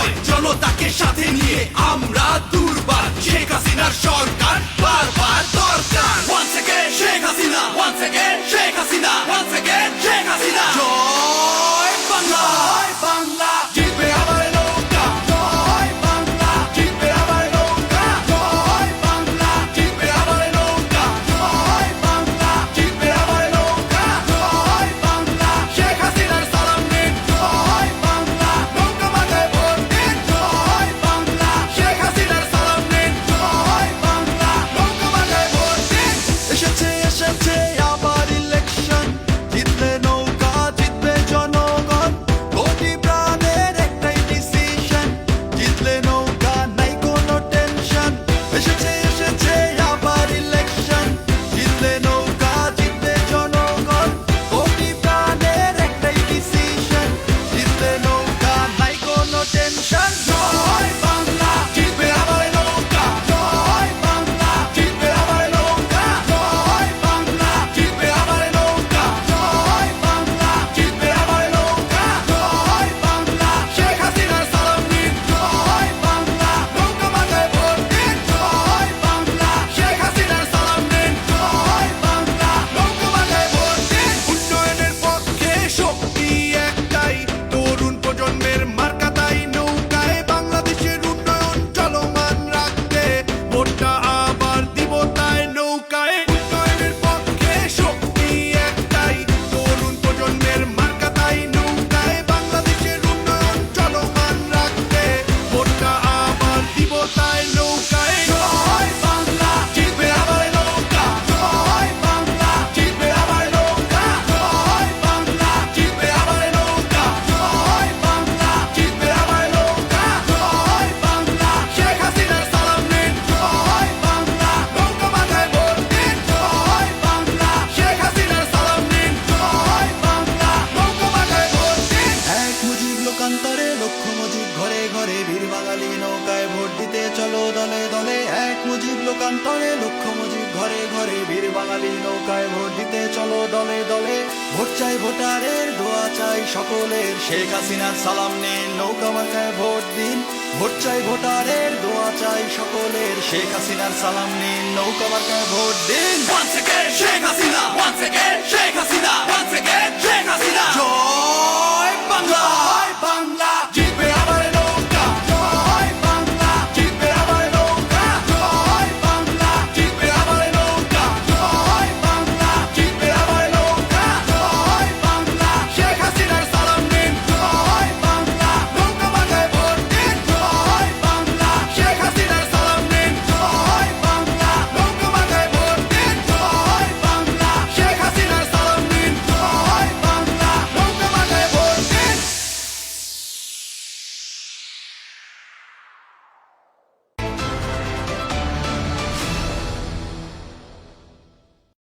নয়, জনতাকে সাথে নিয়ে আমরা দুর্বার। শেখ হাসিনার সরকার বারবার দরকার। Once again Sheikh Hasina, once again Sheikh Hasina, once again Sheikh Hasina. জয় বাংলা, জয় বাংলা, জিতবে আবার নৌকা। জয় বাংলা, জিতবে আবার নৌকা। জয় বাংলা, জিতবে আবার নৌকা। জয় বাংলা, জিতবে আবার নৌকা। জয় বাংলা, শেখ হাসিনার সালাম নিন। জয় বাংলা, নৌকা মাথায় ভোট দিন। জয় বাংলা, শেখ হাসিনার সালাম নিন। জয় বাংলা, নৌকা মাথায় ভোট দিন। এসেছে এসেছে আবার ইলেকশন, জিতলে নৌকা জিতবে জনগণ। কোটি প্রাণের একটাই ডিসিশন, জিতলে নৌকা নাই কোনো টেনশন। এসেছে এসেছে আবার ইলেকশন, জিতলে নৌকা জিতবে জনগণ। কোটি প্রাণের একটাই ডিসিশন, জিতলে নৌকা নাই কোনো টেনশন। জয় বাংলা, জিতবে আবার নৌকা। জয় বাংলা, জিতবে আবার নৌকা। জয় বাংলা, জিতবে আবার নৌকা। জয় বাংলা, জিতবে আবার নৌকা। জয় বাংলা, শেখ হাসিনার সালাম নিন। জয় বাংলা, নৌকা মাথায় ভোট দিন। জয় বাংলা, শেখ হাসিনার সালাম নিন। জয় বাংলা, নৌকা মাথায় ভোট দিন। উন্নয়নের পক্ষে শক্তি একটাই, তরুণ প্রজন্মের মার্কা তাই নৌকায়। বাংলাদেশের উন্নয়ন চলমান রাখতে ভোটটা আবার দিব তাই নৌকায়। উন্নয়নের পক্ষে শক্তি একটাই, তরুণ প্রজন্মের মার্কা তাই নৌকায়। বাংলাদেশের উন্নয়ন চলমান রাখতে ভোটটা আবার দিব তাই নৌকায়। জয় বাংলা, জিতবে আবার নৌকা। জয় বাংলা, জিতবে আবার নৌকা। জয় বাংলা, জিতবে আবার নৌকা। জয় বাংলা, জিতবে আবার নৌকা। জয় বাংলা, শেখ হাসিনার সালাম নিন। জয় বাংলা, নৌকা মাথায় ভোট দিন। জয় বাংলা, শেখ হাসিনার সালাম নিন। জয় বাংলা, নৌকা মাথায় ভোট দিন। এক মুজিব লোকান্তরে লক্ষ মুজিব ঘরে ঘরে, বীর বাঙালি নৌকায় ভোট দিতে চলো দলে দলে। এক মুজিব লোকান্তরে লক্ষ মুজিব ঘরে ঘরে, বীর বাঙালি নৌকায় ভোট দিতে চলো দলে দলে। ভোট চাই ভোটারের, দোয়া চাই সকলের, শেখ হাসিনার সালাম নিন, নৌকা মার্কায় ভোট দিন। ভোট চাই ভোটারের, দোয়া চাই সকলের, শেখ হাসিনার সালাম নিন, নৌকা মার্কায় ভোট দিন। Once again Sheikh Hasina, once again Sheikh Hasina, once again Sheikh Hasina. জয়